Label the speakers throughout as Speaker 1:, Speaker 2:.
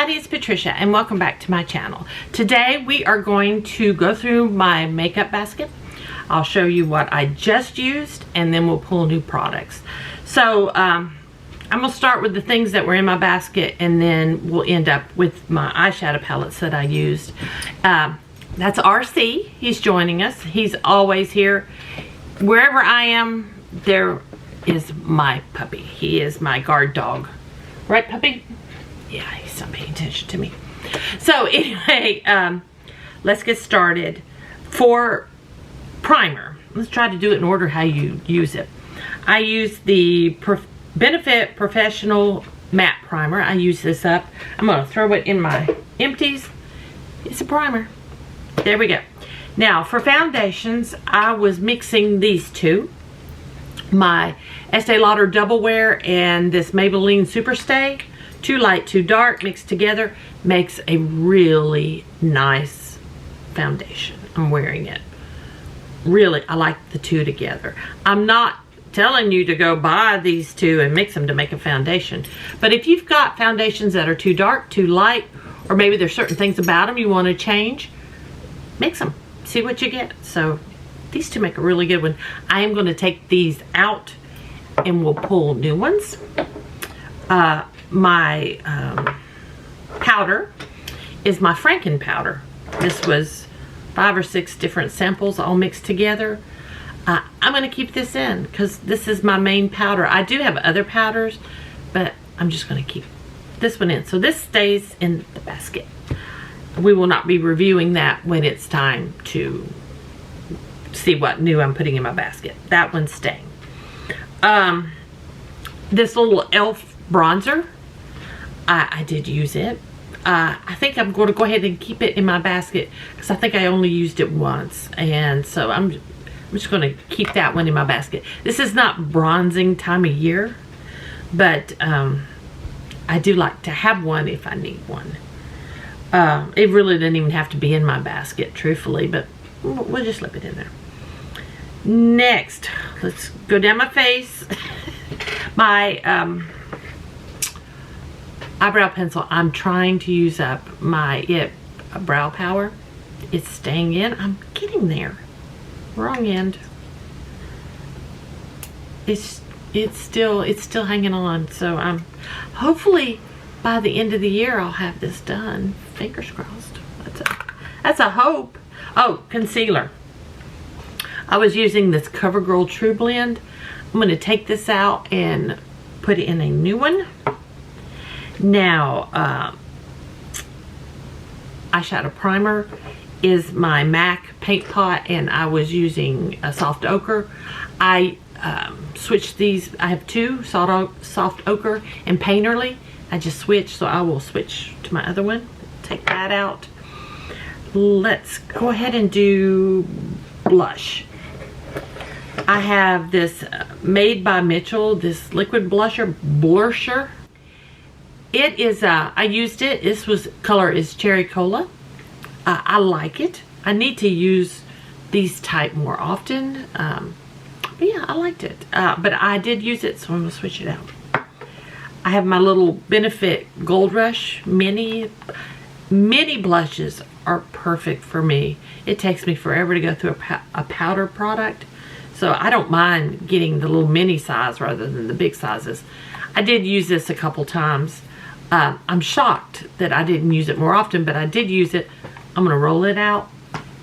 Speaker 1: everybody, it's Patricia and welcome back to my channel. Today we are going to go through my makeup basket. I'll show you what I just used and then we'll pull new products. So I'm going to start with the things that were in my basket and then we'll end up with my eyeshadow palettes that I used. That's RC. He's joining us. He's always here. Wherever I am, there is my puppy. He is my guard dog. Right, puppy? Yeah, he's not paying attention to me. So anyway, let's get started. For primer, let's try to do it in order how you use it. I use the Benefit Professional Matte Primer. I use this up. I'm going to throw it in my empties. It's a primer. There we go. Now for foundations, I was mixing these two. My Estee Lauder Double Wear and this Maybelline Superstay. Too light, too dark, mixed together, makes a really nice foundation. I'm wearing it. Really, I like the two together. I'm not telling you to go buy these two and mix them to make a foundation. But if you've got foundations that are too dark, too light, or maybe there's certain things about them you want to change, mix them. See what you get. So these two make a really good one. I am going to take these out and we'll pull new ones. My powder is my Franken powder. This was 5 or 6 different samples all mixed together. I'm going to keep this in because this is my main powder. I do have other powders, but I'm just going to keep this one in. So this stays in the basket. We will not be reviewing that when it's time to see what new I'm putting in my basket. That one's staying. This little e.l.f. bronzer, I did use it. I think I'm going to go ahead and keep it in my basket because I think I only used it once, and so I'm just going to keep that one in my basket. This is not bronzing time of year, but I do like to have one if I need one. It really didn't even have to be in my basket, truthfully, but we'll just slip it in there. Next, let's go down my face. My eyebrow pencil, I'm trying to use up my brow power. It's staying in. I'm getting there. Wrong end. It's still hanging on. So hopefully by the end of the year I'll have this done. Fingers crossed. That's a hope. Oh, concealer. I was using this CoverGirl True Blend. I'm going to take this out and put it in a new one. Now, eyeshadow primer is my MAC paint pot, and I was using a soft ochre. I switched these. I have two, soft ochre and painterly. I just switched, so I will switch to my other one. Take that out. Let's go ahead and do blush. I have this Made by Mitchell, this liquid blusher. It is, I used it. This color is Cherry Cola. I like it. I need to use these type more often. But yeah, I liked it. But I did use it, so I'm going to switch it out. I have my little Benefit Gold Rush Mini. Mini blushes are perfect for me. It takes me forever to go through a powder product. So I don't mind getting the little mini size rather than the big sizes. I did use this a couple times. I'm shocked that I didn't use it more often, but I did use it. I'm going to roll it out.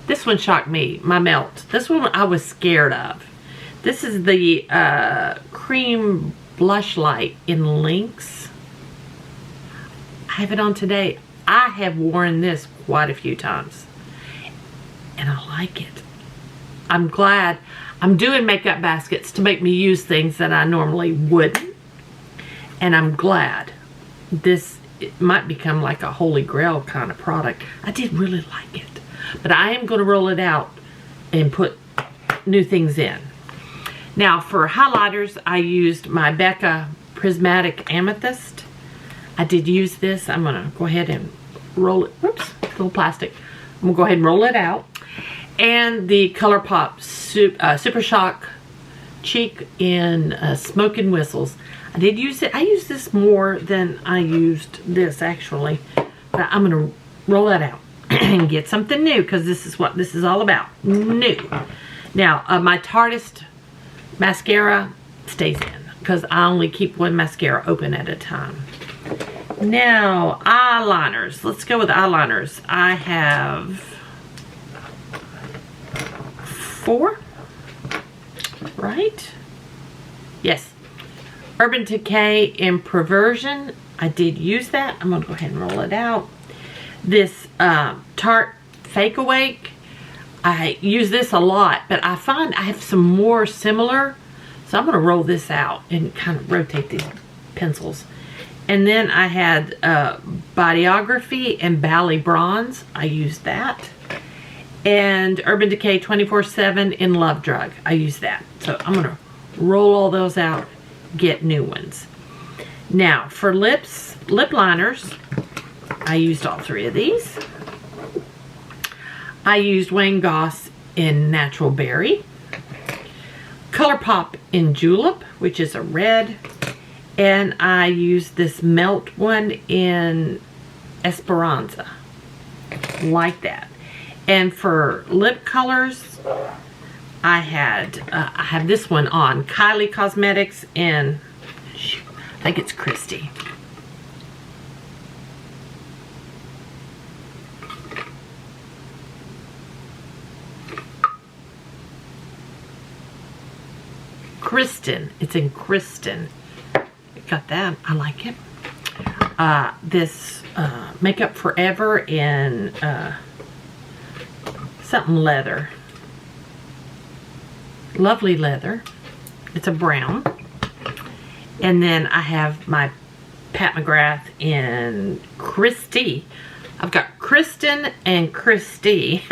Speaker 1: This one shocked me, my melt. This one I was scared of. This is the Cream Blush Light in Lynx. I have it on today. I have worn this quite a few times, and I like it. I'm glad I'm doing makeup baskets to make me use things that I normally wouldn't, and I'm glad. It might become like a holy grail kind of product. I did really like it, but I am going to roll it out and put new things in. Now for highlighters, I used my Becca Prismatic Amethyst. I did use this. I'm going to go ahead and roll it. Whoops, little plastic. I'm going to go ahead and roll it out. And the ColourPop Super Shock Cheek in Smoke and Whistles. I did use it. I used this more than I used this, actually. But I'm going to roll that out and get something new, because this is what this is all about. New. Now, my Tarteist mascara stays in, because I only keep one mascara open at a time. Now, eyeliners. Let's go with eyeliners. I have 4, right? Yes. Urban Decay Improversion. I did use that. I'm going to go ahead and roll it out. This Tarte Fake Awake. I use this a lot, but I find I have some more similar. So I'm going to roll this out and kind of rotate these pencils. And then I had Bodyography and Bally Bronze. I used that. And Urban Decay 24/7 in Love Drug. I used that. So I'm going to roll all those out, get new ones. Now, for lips, lip liners, I used all 3 of these. I used Wayne Goss in Natural Berry. ColourPop in Julep, which is a red. And I used this Melt one in Esperanza. Like that. And for lip colors, I have this one on. Kylie Cosmetics in, I think it's Christy. Kristen. It's in Kristen. Got that. I like it. This Makeup Forever in something leather. Lovely leather. It's a brown. And then I have my Pat McGrath in Christy. I've got Kristen and Christy.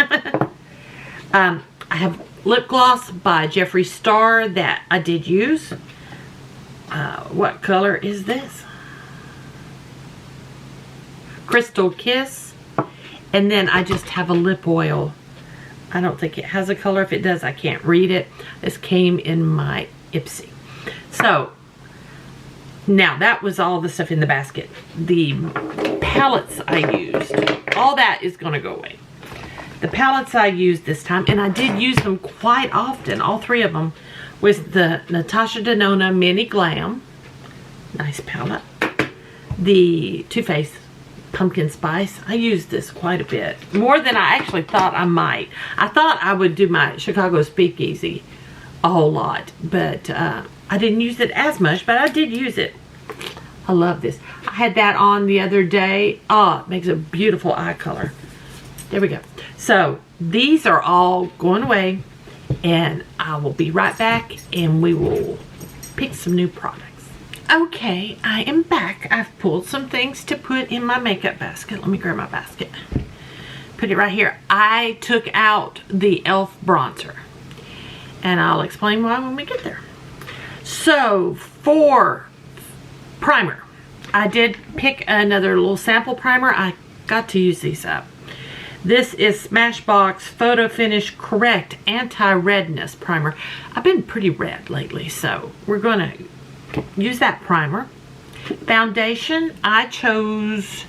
Speaker 1: I have lip gloss by Jeffree Star that I did use. What color is this? Crystal Kiss. And then I just have a lip oil. I don't think it has a color. If it does, I can't read it. This came in my Ipsy. So, now that was all the stuff in the basket. The palettes I used, all that is going to go away. The palettes I used this time, and I did use them quite often, all 3 of them, was the Natasha Denona Mini Glam. Nice palette. The Too Faced Pumpkin Spice. I used this quite a bit. More than I actually thought I might. I thought I would do my Chicago Speakeasy a whole lot, but I didn't use it as much, but I did use it. I love this. I had that on the other day. Oh, it makes a beautiful eye color. There we go. So, these are all going away, and I will be right back, and we will pick some new products. Okay, I am back. I've pulled some things to put in my makeup basket. Let me grab my basket. Put it right here. I took out the e.l.f. bronzer, and I'll explain why when we get there. So, for primer, I did pick another little sample primer. I got to use these up. This is Smashbox Photo Finish Correct Anti-Redness Primer. I've been pretty red lately, so we're going to use that primer. Foundation, I chose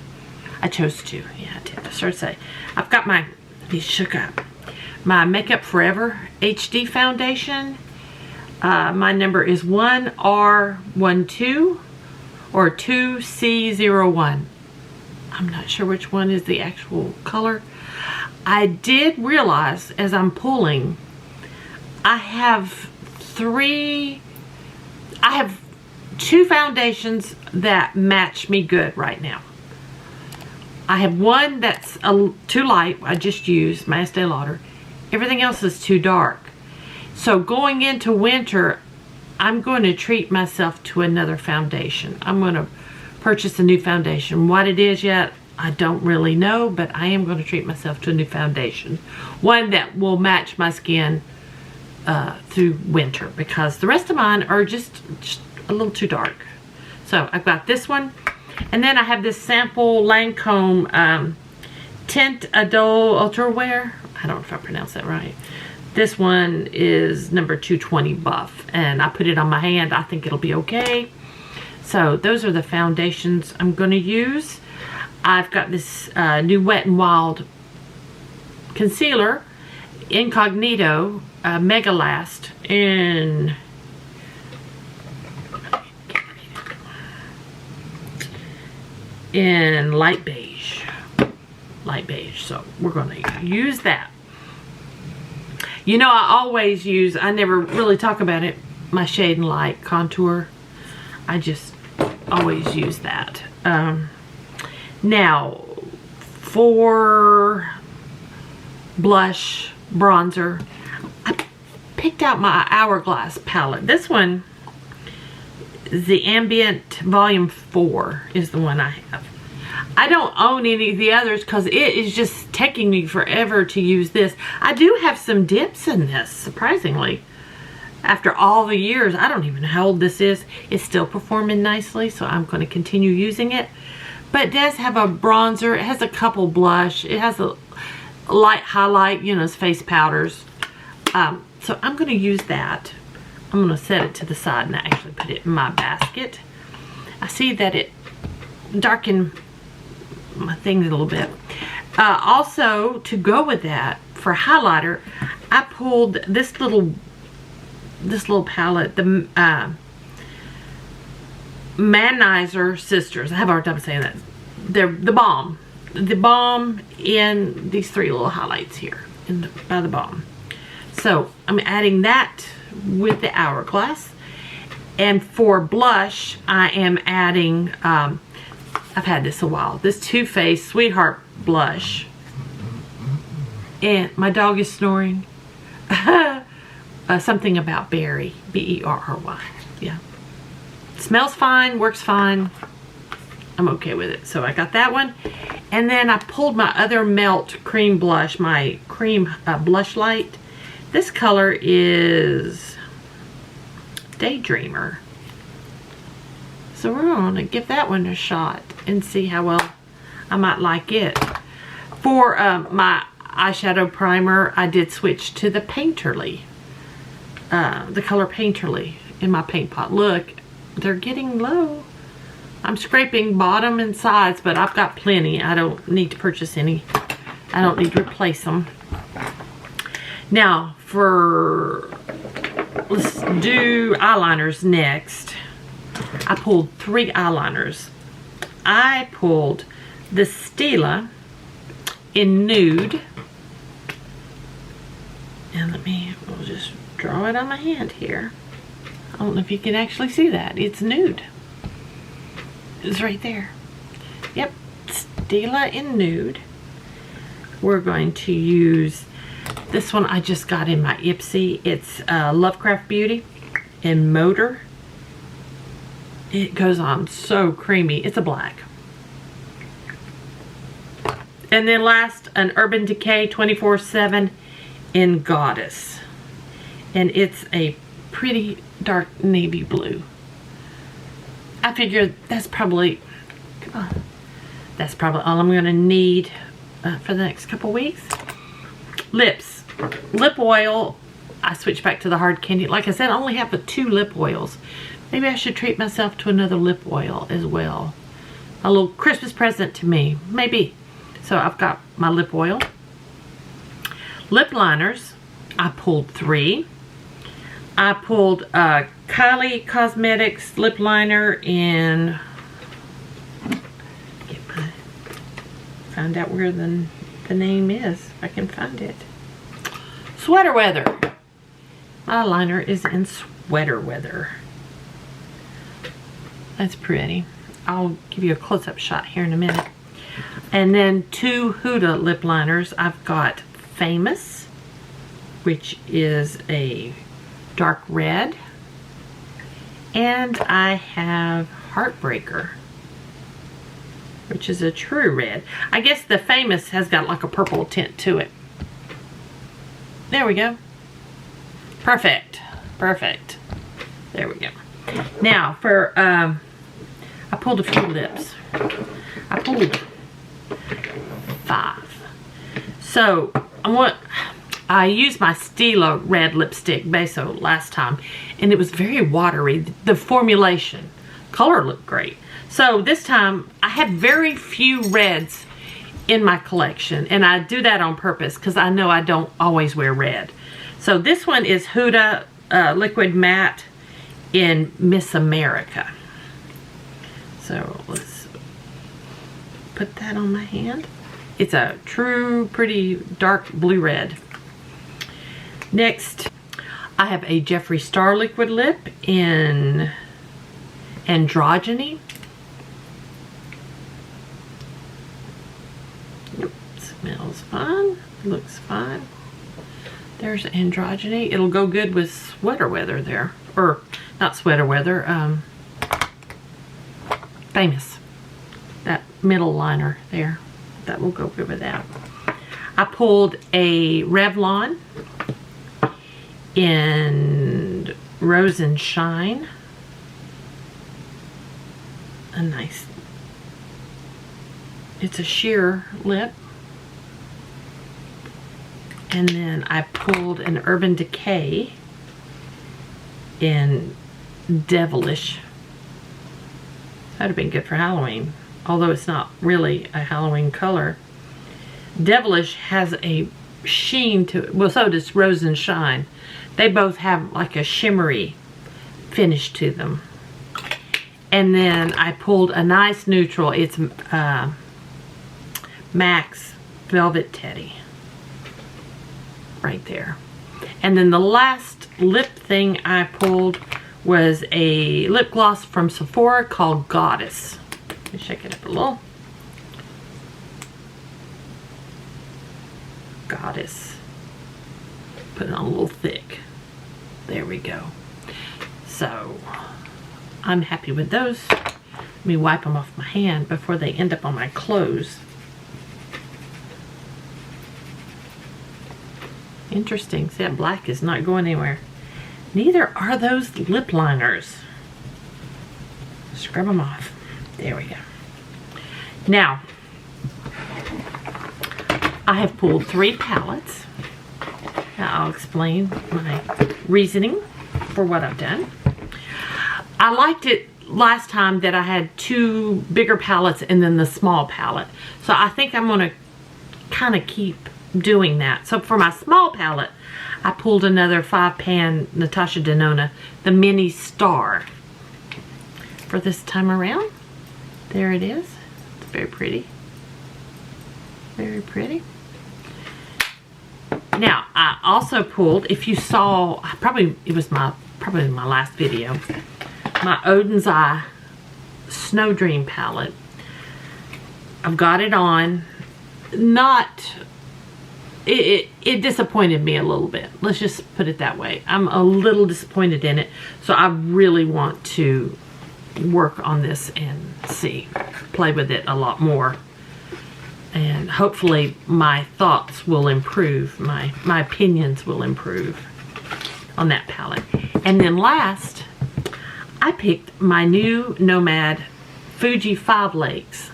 Speaker 1: 2. Yeah, I did. I started to say. I've got my, these shook up. My Makeup Forever HD Foundation. My number is 1R12 or 2C01. I'm not sure which one is the actual color. I did realize as I'm pulling, I have 2 foundations that match me good right now. I have one that's too light. I just used my Estee Lauder. Everything else is too dark. So going into winter, I'm going to treat myself to another foundation. I'm going to purchase a new foundation. What it is yet, I don't really know, but I am going to treat myself to a new foundation. One that will match my skin through winter, because the rest of mine are just a little too dark. So I've got this one, and then I have this sample Lancome Tint Adole Ultra Wear. I don't know if I pronounced that right. This one is number 220 Buff, and I put it on my hand. I think it'll be okay. So those are the foundations I'm going to use. I've got this new Wet n Wild concealer, Incognito Mega Last in light beige. So we're going to use that. You know, I never really talk about it, my Shade and Light contour. I just always use that. Now, for blush, bronzer, I picked out my Hourglass palette. This one, the Ambient Volume 4 is the one I have. I don't own any of the others because it is just taking me forever to use this. I do have some dips in this, surprisingly. After all the years, I don't even know how old this is. It's still performing nicely, so I'm going to continue using it. But it does have a bronzer. It has a couple blush. It has a light highlight, you know, it's face powders. So I'm going to use that. I'm going to set it to the side and actually put it in my basket. I see that it darkened my things a little bit. Also, to go with that, for highlighter, I pulled this little palette, the Manizer Sisters. I have a hard time saying that. They're the Balm. The Balm in these three little highlights here by the Balm. So I'm adding that with the Hourglass. And for blush, I am adding, I've had this a while, this Too Faced Sweetheart blush. And my dog is snoring. Something about berry, B-E-R-R-Y. Yeah. Smells fine, works fine. I'm okay with it. So I got that one. And then I pulled my other Melt cream blush, my cream blush light. This color is Daydreamer. So we're going to give that one a shot and see how well I might like it. For my eyeshadow primer, I did switch to the Painterly. The color Painterly in my paint pot. Look, they're getting low. I'm scraping bottom and sides, but I've got plenty. I don't need to purchase any. I don't need to replace them. Now, let's do eyeliners next. I pulled 3 eyeliners. I pulled the Stila in Nude. And we'll just draw it on my hand here. I don't know if you can actually see that. It's Nude. It's right there. Yep, Stila in Nude. We're going to use this one I just got in my Ipsy. It's Lovecraft Beauty in Motor. It goes on so creamy. It's a black. And then last, an Urban Decay 24/7 in Goddess. And it's a pretty dark navy blue. I figured that's probably all I'm going to need for the next couple weeks. Lips. Lip oil. I switched back to the Hard Candy. Like I said, I only have 2 lip oils. Maybe I should treat myself to another lip oil as well. A little Christmas present to me. Maybe. So I've got my lip oil. Lip liners. I pulled 3. I pulled Kylie Cosmetics lip liner in, find out where the name is, if I can find it. Sweater Weather. My liner is in Sweater Weather. That's pretty. I'll give you a close-up shot here in a minute. And then 2 Huda lip liners. I've got Famous, which is a dark red, and I have Heartbreaker, which is a true red. I guess the Famous has got like a purple tint to it. There we go. Perfect. Perfect. There we go. Now for I pulled a few lips. I pulled 5. So I used my Stila red lipstick Beso last time, and it was very watery. The formulation, color looked great. So this time I have very few reds in my collection, and I do that on purpose because I know I don't always wear red. So this one is Huda Liquid Matte in Miss America. So let's put that on my hand. It's a true pretty dark blue red. Next, I have a Jeffree Star Liquid Lip in Androgyny. Yep, smells fine, looks fine. There's Androgyny. It'll go good with sweater weather there. Or, not sweater weather, Famous. That middle liner there. That will go good with that. I pulled a Revlon in Rose and Shine. A nice, it's a sheer lip. And then I pulled an Urban Decay in Devilish. That'd have been good for Halloween, although it's not really a Halloween color. Devilish has a sheen to it. Well, so does Rose and Shine. They both have like a shimmery finish to them. And then I pulled a nice neutral. It's MAC's Velvet Teddy. Right there. And then the last lip thing I pulled was a lip gloss from Sephora called Goddess. Let me shake it up a little. Goddess. Put it on a little thick. There we go. So, I'm happy with those. Let me wipe them off my hand before they end up on my clothes. Interesting. See, that black is not going anywhere. Neither are those lip liners. Scrub them off. There we go. Now, I have pulled 3 palettes. Now, I'll explain my reasoning for what I've done. I liked it last time that I had 2 bigger palettes and then the small palette. So I think I'm going to kind of keep doing that. So for my small palette, I pulled another 5-pan Natasha Denona, the Mini Star. For this time around, there it is. It's very pretty. Very pretty. Now, I also pulled, if you saw, it was probably my last video, my Odin's Eye Snow Dream palette. I've got it on. It disappointed me a little bit. Let's just put it that way. I'm a little disappointed in it. So I really want to work on this and play with it a lot more. And hopefully my thoughts will improve. My opinions will improve on that palette. And then last, I picked my new Nomad Fuji 5 Lakes.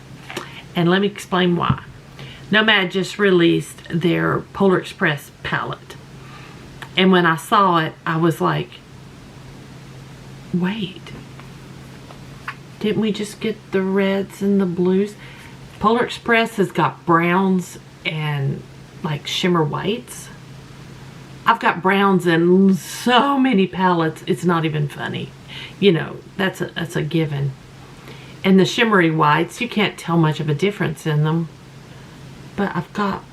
Speaker 1: And let me explain why. Nomad just released their Polar Express palette. And when I saw it, I was like, wait. Didn't we just get the reds and the blues? Polar Express has got browns and like shimmer whites. I've got browns in so many palettes, it's not even funny. You know, that's a given. And the shimmery whites, you can't tell much of a difference in them. But I've got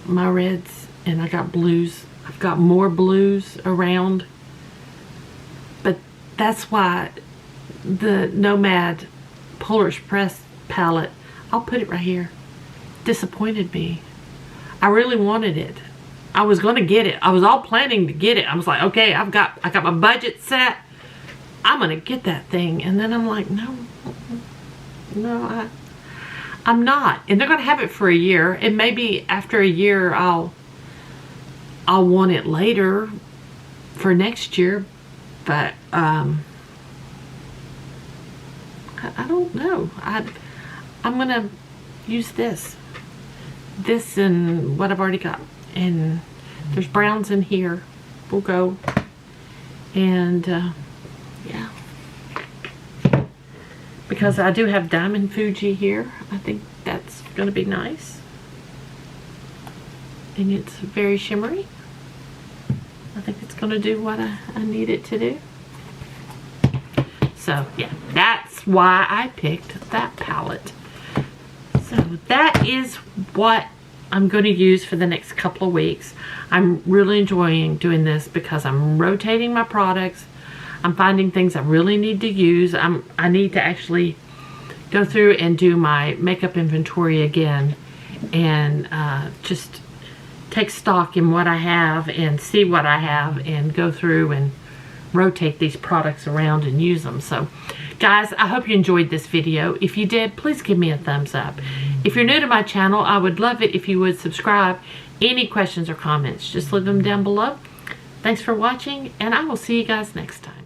Speaker 1: my reds and I got blues. I've got more blues around. But that's why the Nomad Polar Express palette, I'll put it right here, disappointed me. I really wanted it. I was going to get it. I was all planning to get it. I was like, okay, I got my budget set. I'm going to get that thing. And then I'm like, no, I'm not. And they're going to have it for a year. And maybe after a year, I'll want it later for next year. But, I don't know. I'm going to use this and what I've already got. And there's browns in here. We'll go. And, yeah. because I do have Diamond Fuji here. I think that's going to be nice. And it's very shimmery. I think it's going to do what I need it to do. So yeah, that's why I picked that palette. So that is what I'm going to use for the next couple of weeks. I'm really enjoying doing this because I'm rotating my products. I'm finding things I really need to use. I need to actually go through and do my makeup inventory again and just take stock in what I have and see what I have and go through and rotate these products around and use them. So guys, I hope you enjoyed this video. If you did, please give me a thumbs up. If you're new to my channel, I would love it if you would subscribe. Any questions or comments, just leave them down below. Thanks for watching, and I will see you guys next time.